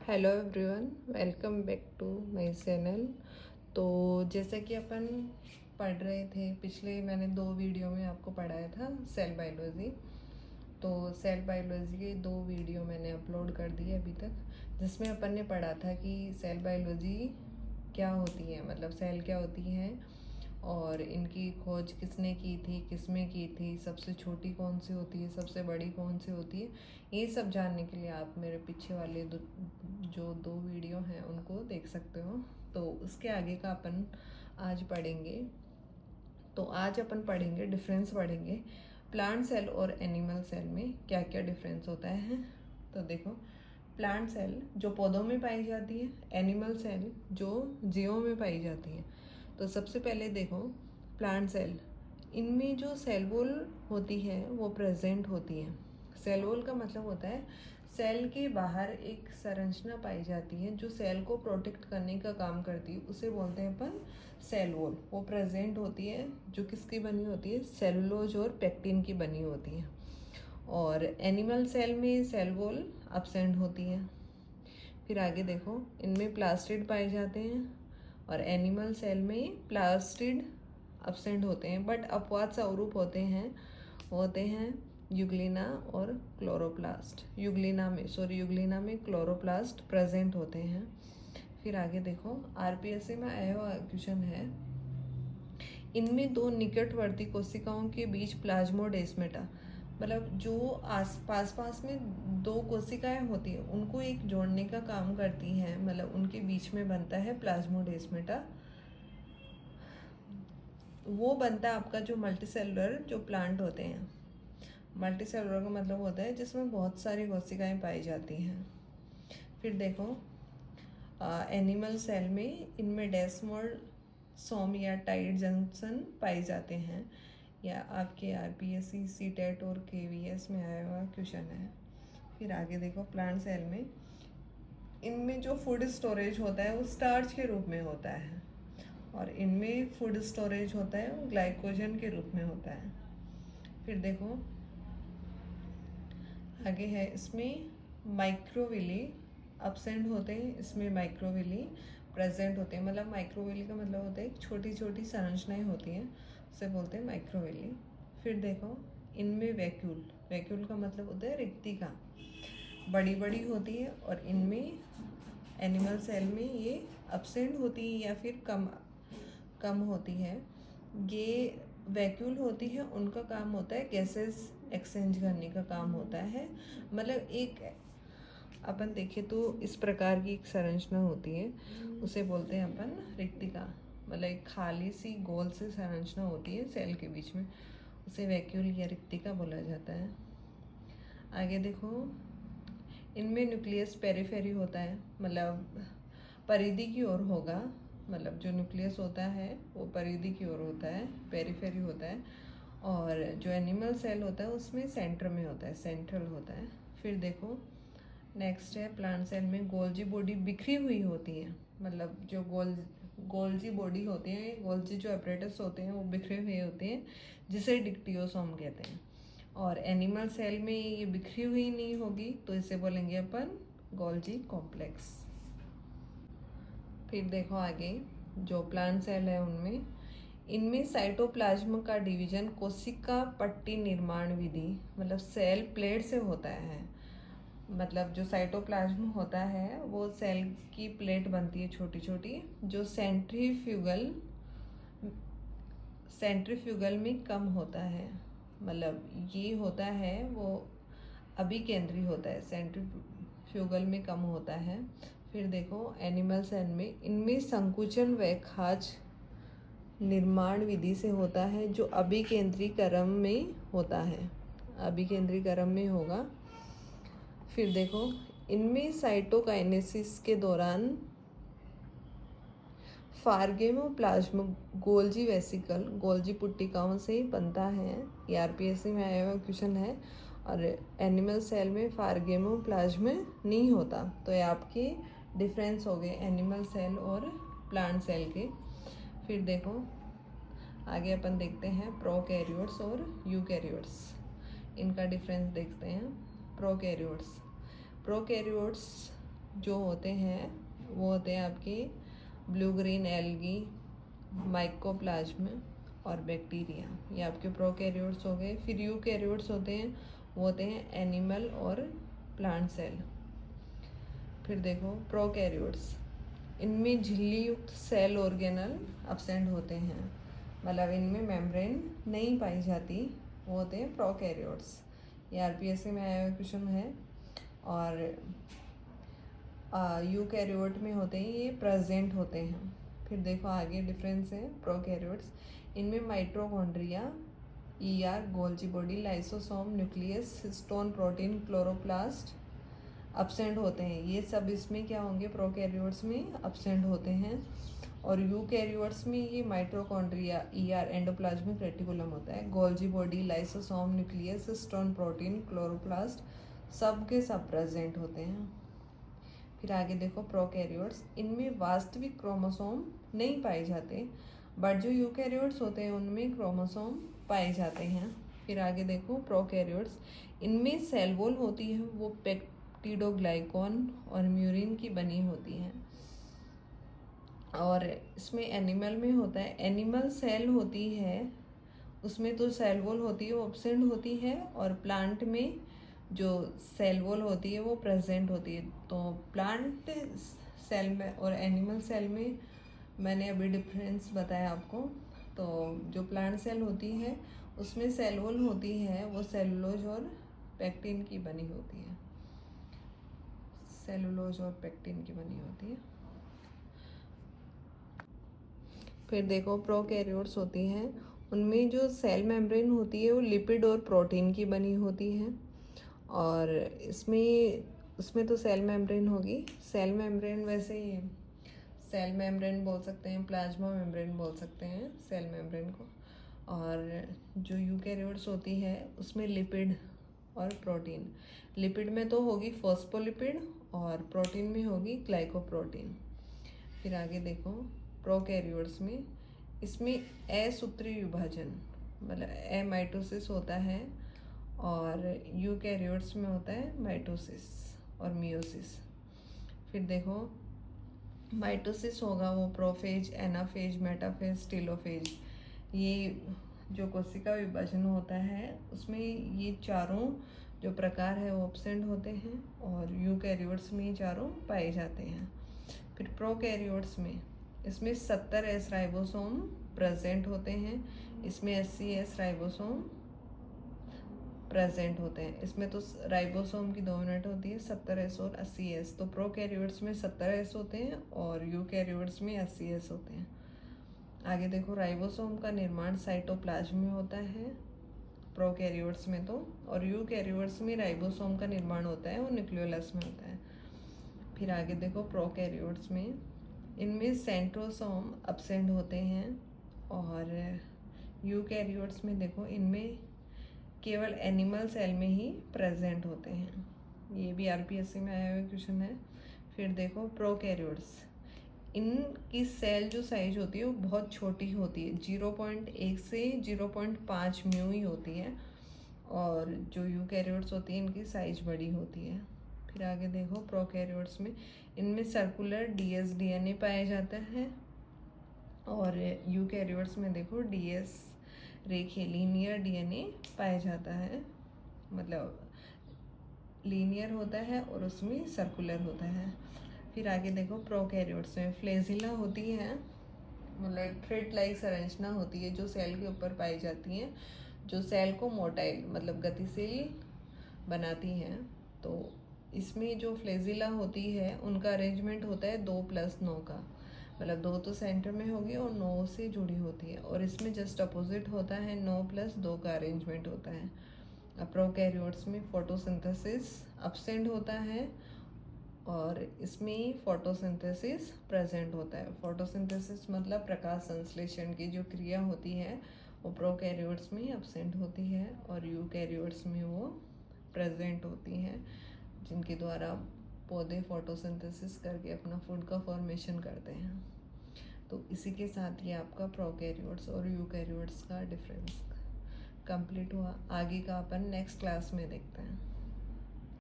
Hello everyone, welcome back to my channel. तो जैसा कि अपन पढ़ रहे थे, पिछले मैंने 2 वीडियो में आपको पढ़ाया था सेल बायोलॉजी। तो सेल बायोलॉजी के 2 वीडियो मैंने अपलोड कर दिए अभी तक, जिसमें अपन ने पढ़ा था कि सेल बायोलॉजी क्या होती है, मतलब सेल क्या होती है और इनकी खोज किसने की थी, किसमें की थी, सबसे छोटी कौन सी होती है, सबसे बड़ी कौन सी होती है। ये सब जानने के लिए आप मेरे पीछे वाले जो 2 वीडियो हैं उनको देख सकते हो। तो उसके आगे का अपन आज पढ़ेंगे। तो आज अपन पढ़ेंगे, डिफरेंस पढ़ेंगे प्लांट सेल और एनिमल सेल में क्या क्या डिफरेंस होता है। तो देखो, प्लांट सेल जो पौधों में पाई जाती है, एनिमल सेल जो जीवों में पाई जाती है। तो सबसे पहले देखो, प्लांट सेल, इनमें जो सेल वॉल होती है वो प्रेजेंट होती है। सेल वॉल का मतलब होता है सेल के बाहर एक संरचना पाई जाती है जो सेल को प्रोटेक्ट करने का काम करती है, उसे बोलते हैं अपन सेल वॉल। वो प्रेजेंट होती है, जो किसकी बनी होती है, सेलुलोज और पेक्टिन की बनी होती है। और एनिमल सेल में सेल वॉल अब्सेंट होती है। फिर आगे देखो, इनमें प्लास्टिड पाए जाते हैं और एनिमल सेल में प्लास्टिड अब्सेंट होते हैं, बट अपवाद स्वरूप होते हैं यूग्लिना और क्लोरोप्लास्ट। यूग्लिना में क्लोरोप्लास्ट प्रेजेंट होते हैं। फिर आगे देखो, आरपीएससी में आया हुआ क्वेश्चन है, इनमें 2 निकटवर्ती कोशिकाओं के बीच प्लाज्मोडेस्मेटा, मतलब जो पास में 2 कोशिकाएं होती हैं उनको एक जोड़ने का काम करती हैं, मतलब उनके बीच में बनता है प्लाज्मोडेस्मेटा। वो बनता है आपका जो मल्टीसेलुलर जो प्लांट होते हैं। मल्टीसेलुलर का मतलब होता है जिसमें बहुत सारी कोशिकाएं पाई जाती हैं। फिर देखो, एनिमल सेल में इनमें डेस्मोड सोम या टाइड जंक्शन पाए जाते हैं। या आपके आरपीएससी सीटेट और केवीएस में आया हुआ क्वेश्चन है। फिर आगे देखो, प्लांट सेल में इनमें जो फूड स्टोरेज होता है वो स्टार्च के रूप में होता है, और इनमें फूड स्टोरेज होता है वो ग्लाइकोजन के रूप में होता है। फिर देखो आगे है, इसमें माइक्रोविली अब्सेंट होते हैं, इसमें माइक्रोविली प्रेजेंट होते हैं। मतलब माइक्रोविली का मतलब होता है छोटी छोटी संरचनाएं होती हैं, उसे बोलते हैं माइक्रोविली। फिर देखो, इनमें वैक्यूल का मतलब होता है रिक्तिका, बड़ी बड़ी होती है, और इनमें एनिमल सेल में ये अब्सेंट होती है या फिर कम कम होती है। ये वैक्यूल होती है, उनका काम होता है गैसेस एक्सचेंज करने का काम होता है। मतलब एक अपन देखें तो इस प्रकार की एक संरचना होती है, उसे बोलते हैं अपन रिक्तिका। मतलब एक खाली सी गोल सी संरचना होती है सेल के बीच में, उसे वैक्यूल या रिक्तिका बोला जाता है। आगे देखो, इनमें न्यूक्लियस पेरिफेरी होता है, मतलब परिधि की ओर होगा। मतलब जो न्यूक्लियस होता है वो परिधि की ओर होता है, पेरिफेरी होता है। और जो एनिमल सेल होता है उसमें सेंटर में होता है, सेंट्रल होता है। फिर देखो, नेक्स्ट है, प्लांट सेल में गोल्जी बॉडी बिखरी हुई होती है। मतलब जो गोल्जी बॉडी होती है, गोल्जी जो अपरेटस होते हैं वो बिखरे हुए होते हैं, जिसे डिक्टियोसोम कहते हैं। और एनिमल सेल में ये बिखरी हुई नहीं होगी, तो इसे बोलेंगे अपन गोल्जी कॉम्प्लेक्स। फिर देखो आगे, जो प्लांट सेल है उनमें इनमें साइटोप्लाज्म का डिवीजन कोशिका पट्टी निर्माण विधि, मतलब सेल प्लेट से होता है। मतलब जो साइटोप्लाज्म होता है वो सेल की प्लेट बनती है छोटी छोटी, जो सेंट्रीफ्यूगल में कम होता है। मतलब ये होता है वो अभिकेंद्री होता है, सेंट्रीफ्यूगल में कम होता है। फिर देखो, एनिमल सेल में इनमें संकुचन व खाज निर्माण विधि से होता है, जो अभिकेंद्रीकरण में होता है, अभिकेंद्रीकरण में होगा। फिर देखो, इनमें साइटोकाइनेसिस के दौरान फार्गेमोप्लाज्म गोल्जी वेसिकल, गोल्जी पुट्टिकाओं से बनता है। ये आरपीएससी में आया हुआ क्वेश्चन है। और एनिमल सेल में फार्गेमोप्लाज्म नहीं होता। तो ये आपके डिफरेंस हो गए एनिमल सेल और प्लांट सेल के। फिर देखो आगे अपन देखते हैं प्रोकैरियोट्स और यूकैरियोट्स, इनका डिफरेंस देखते हैं। प्रोकैरियोट्स जो होते हैं वो होते हैं आपके ब्लू ग्रीन एल्गी, माइकोप्लाज्म और बैक्टीरिया, ये आपके प्रोकैरियोट्स हो गए। फिर यूकैरियोट्स होते हैं, वो होते हैं एनिमल और प्लांट सेल। फिर देखो प्रोकैरियोट्स, इनमें झिल्ली युक्त सेल ऑर्गेनल अब्सेंट होते हैं, मतलब इनमें मेम्ब्रेन नहीं पाई जाती, वो होते हैं प्रोकैरियोट्स। ये आरपीएससी में आया हुआ क्वेश्चन है। और यूकैरियोट में होते हैं, ये प्रेजेंट होते हैं। फिर देखो आगे डिफरेंस है प्रोकैरियोट्स, इनमें mitochondria, ER, Golgi body, lysosome, nucleus, histone, protein, chloroplast absent होते हैं। ये सब इसमें क्या होंगे, प्रोकैरियोट्स में अब्सेंट होते हैं। और यूकैरियोट्स में ये माइटोकॉन्ड्रिया, ईआर, एंडोप्लाज्मिक रेटिकुलम होता है, Golgi body, lysosome, nucleus, histone, protein, chloroplast सब के सब प्रेजेंट होते हैं। फिर आगे देखो प्रोकैरियोट्स, इनमें वास्तविक क्रोमोसोम नहीं पाए जाते, बट जो यूकैरियोट्स होते हैं उनमें क्रोमोसोम पाए जाते हैं। फिर आगे देखो प्रोकैरियोट्स, इनमें सेल वॉल होती है, वो पेप्टिडोग्लाइकॉन और म्यूरिन की बनी होती है। और इसमें एनिमल में होता है, एनिमल सेल होती है उसमें तो सेल वॉल होती है वो एब्सेंट होती है, और प्लांट में जो सेल वॉल होती है वो प्रेजेंट होती है। तो प्लांट सेल में और एनिमल सेल में मैंने अभी डिफरेंस बताया आपको। तो जो प्लांट सेल होती है उसमें सेल वॉल होती है, वो सेलुलोज और पेक्टिन की बनी होती है, सेलुलोज और पेक्टिन की बनी होती है। फिर देखो प्रोकैरियोट्स होती हैं, उनमें जो सेल मेम्ब्रेन होती है वो लिपिड और प्रोटीन की बनी होती है। और इसमें तो सेल मेम्ब्रेन होगी, सेल मेम्ब्रेन वैसे ही है, सेल मेम्ब्रेन बोल सकते हैं, प्लाज्मा मेम्ब्रेन बोल सकते हैं सेल मेम्ब्रेन को। और जो यूकैरियोट्स होती है उसमें लिपिड और प्रोटीन, लिपिड में तो होगी फॉस्फोलिपिड और प्रोटीन में होगी ग्लाइकोप्रोटीन। फिर आगे देखो प्रोकैरियोट्स में, इसमें असूत्रीय विभाजन मतलब एमाइटोसिस होता है, और यूकैरियोट्स में होता है माइटोसिस और मियोसिस। फिर देखो माइटोसिस होगा वो प्रोफेज, एनाफेज, मेटाफेज, टेलोफेज, ये जो कोशिका विभाजन होता है उसमें ये चारों जो प्रकार है वो एब्सेंट होते हैं, और यूकैरियोट्स में ये चारों पाए जाते हैं। फिर प्रोकैरियोट्स में, इसमें 70 एस राइबोसोम प्रेजेंट होते हैं, इसमें 80 एस राइबोसोम प्रेजेंट होते हैं। इसमें तो राइबोसोम की 2 यूनिट होती है, 70 एस और 80 एस। तो प्रोकैरियोट्स में 70 एस होते हैं और यूकैरियोट्स में 80 एस होते हैं। आगे देखो राइबोसोम का निर्माण साइटोप्लाज्म में होता है प्रोकैरियोट्स में तो, और यूकैरियोट्स में राइबोसोम का निर्माण होता है वो न्यूक्लियोलस में होता है। फिर आगे देखो प्रोकैरियोट्स में, इनमें सेंट्रोसोम एब्सेंट होते हैं, और यूकैरियोट्स में देखो इनमें केवल एनिमल सेल में ही प्रेजेंट होते हैं। ये भी आरपीएससी में आया हुआ क्वेश्चन है। फिर देखो प्रोकैरियोट्स, इनकी सेल जो साइज होती है वो बहुत छोटी होती है, 0.1 से 0.5 म्यू ही होती है, और जो यूकैरियोट्स होती है इनकी साइज बड़ी होती है। फिर आगे देखो प्रोकैरियोट्स में, इनमें सर्कुलर डीएस डीएनए पाया जाता है, और यूकैरियोट्स में देखो डीएस रेखीय लीनियर डीएनए पाया जाता है, मतलब लीनियर होता है और उसमें सर्कुलर होता है। फिर आगे देखो प्रोकैरियोट्स में फ्लैजिला होती है, मतलब थ्रेड लाइक संरचना होती है जो सेल के ऊपर पाई जाती है, जो सेल को मोटाइल मतलब गतिशील बनाती हैं। तो इसमें जो फ्लैजिला होती है उनका अरेंजमेंट होता है 2+9 का, मतलब 2 तो सेंटर में होगी और 9 से जुड़ी होती है, और इसमें जस्ट अपोजिट होता है 9+2 का अरेंजमेंट होता है। प्रोकैरियोट्स में फोटोसिंथेसिस एब्सेंट होता है, और इसमें फोटोसिंथेसिस प्रेजेंट होता है। फोटोसिंथेसिस मतलब प्रकाश संश्लेषण की जो क्रिया होती है वो प्रोकैरियोट्स में एब्सेंट होती है, और यूकैरियोट्स में वो प्रेजेंट होती हैं, जिनके द्वारा पौधे फोटोसिंथेसिस करके अपना फूड का फॉर्मेशन करते हैं। तो इसी के साथ ये आपका प्रोकैरियोट्स और यूकैरियोट्स का डिफरेंस कंप्लीट हुआ। आगे का अपन नेक्स्ट क्लास में देखते हैं।